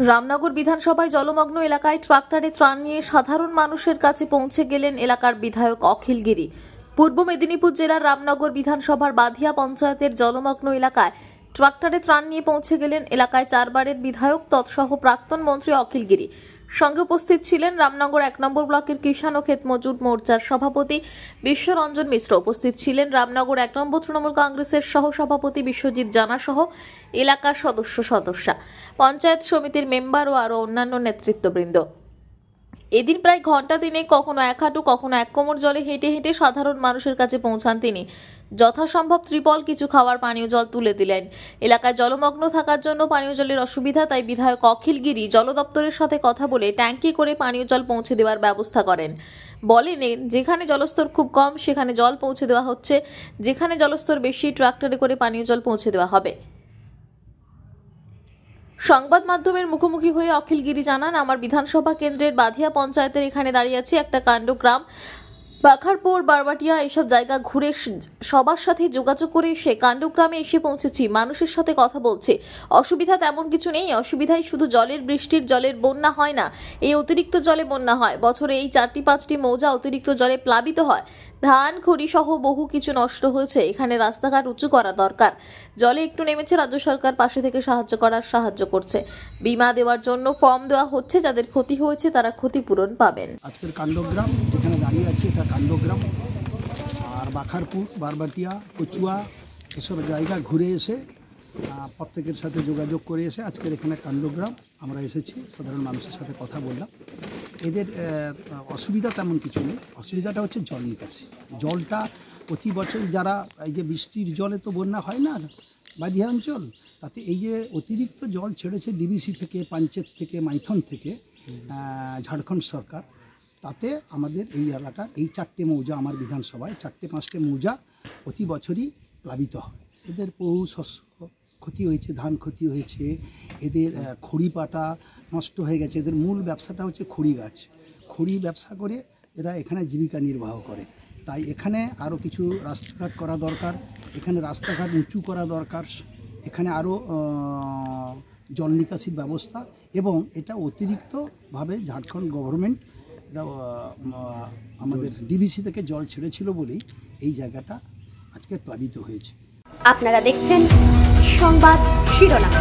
রামনগর বিধানসভায় জলমগ্ন এলাকায় ট্রাক্টরে ত্রাণ নিয়ে সাধারণ মানুষের কাছে পৌঁছে গেলেন এলাকার বিধায়ক অখিল গিরি। পূর্ব মেদিনীপুর জেলার রামনগর বিধানসভার বাধিয়া পঞ্চায়েতের জলমগ্ন এলাকায় ট্রাক্টরে ত্রাণ নিয়ে পৌঁছে গেলেন এলাকায় চারবারের বিধায়ক তৎসহ প্রাক্তন মন্ত্রী অখিল গিরি। সঙ্গে উপস্থিত ছিলেন রামনগর 1 নম্বর ব্লকের কিষাণ ও ক্ষেত মজুর মোর্চার সভাপতি বিশ্বরঞ্জন মিশ্র। উপস্থিত ছিলেন রামনগর 1 নম্বর তৃণমূল কংগ্রেসের সহ সভাপতি বিশ্বজিৎ জানা সহ এলাকার সদস্যা, পঞ্চায়েত সমিতির মেম্বার ও আরো অন্যান্য নেতৃত্ববৃন্দ। এদিন প্রায় ঘন্টা দিনে কখনো এক হাঁটু কখনো এক কোমর জলে হেঁটে হেঁটে সাধারণ মানুষের কাছে পৌঁছান তিনি। যথাসম্ভব ত্রিপল কিছু খাওয়ার পানীয় জল তুলে দিলেন। এলাকায় জলমগ্ন থাকার জন্য পানীয় জলের অসুবিধা, তাই বিধায়ক অখিল গিরি জল দপ্তরের সাথে কথা বলে ট্যাঙ্কি করে পানীয় জল পৌঁছে দেওয়ার ব্যবস্থা করেন। বলেন, যেখানে জলস্তর খুব কম সেখানে জল পৌঁছে দেওয়া হচ্ছে, যেখানে জলস্তর বেশি ট্রাক্টরে করে পানীয় জল পৌঁছে দেওয়া হবে। সংবাদ মাধ্যমের মুখোমুখি হয়ে অখিল গিরি জানান, আমার বিধানসভা কেন্দ্রের বাধিয়া পঞ্চায়েতের এখানে দাঁড়িয়ে আছে একটা কাণ্ডগ্রাম, বাখারপুর, বারবাটিয়া এইসব জায়গা ঘুরে সবার সাথে যোগাযোগ করে এসে কাণ্ডগ্রামে এসে পৌঁছেছি। মানুষের সাথে কথা বলছে। অসুবিধা তেমন কিছু নেই, অসুবিধাই শুধু জলের, বৃষ্টির জলের বন্যা হয় না, এই অতিরিক্ত জলে বন্যা হয়। বছরে এই 4-5টি মৌজা অতিরিক্ত জলে প্লাবিত হয়। ধান, খড়ি সহ বহু কিছু নষ্ট হয়েছে। এখানে রাস্তাঘাট উঁচু করা দরকার। জলে একটু নেমেছে, রাজ্য সরকার পাশে থেকে সাহায্য করছে। বীমা দেওয়ার জন্য ফর্ম দেওয়া হচ্ছে, যাদের ক্ষতি হয়েছে তারা ক্ষতিপূরণ পাবেন। আজকের কাণ্ডগ্রাম যেখানে দাঁড়িয়ে আছে এটা কাণ্ডগ্রাম, আর বাখারপুর, বারবাটিয়া, কচুয়া এসব জায়গা ঘুরে এসে প্রত্যেকের সাথে যোগাযোগ করে এসে আজকের এখানে কাণ্ডগ্রাম আমরা এসেছি, সাধারণ মানুষের সাথে কথা বললাম। এদের অসুবিধা তেমন কিছু নেই, অসুবিধাটা হচ্ছে জল নিকাশি। জলটা প্রতি বছর যারা এই যে বৃষ্টির জলে তো বন্যা হয় না বাধিয়া অঞ্চল, তাতে এই যে অতিরিক্ত জল ছেড়েছে ডিবিসি থেকে, পঞ্চায়েত থেকে, মাইথন থেকে, ঝাড়খণ্ড সরকার, তাতে আমাদের এই এলাকার এই 4টে মৌজা, আমার বিধানসভায় 4-5টে মৌজা প্রতি বছরই প্লাবিত হয়। এদের বহু শস্য ক্ষতি হয়েছে, ধান ক্ষতি হয়েছে, এদের খড়ি পাটা নষ্ট হয়ে গেছে। এদের মূল ব্যবসাটা হচ্ছে খড়ি গাছ, খড়ি ব্যবসা করে এরা এখানে জীবিকা নির্বাহ করে। তাই এখানে আরও কিছু রাস্তাঘাট করা দরকার, এখানে রাস্তাঘাট উঁচু করা দরকার, এখানে আরও জল নিকাশির ব্যবস্থা, এবং এটা অতিরিক্তভাবে ঝাড়খণ্ড গভর্নমেন্ট এটা আমাদের ডিবিসি থেকে জল ছেড়েছিল বলেই এই জায়গাটা আজকে প্লাবিত হয়েছে। আপনারা দেখছেন সংবাদ শিরোনাম।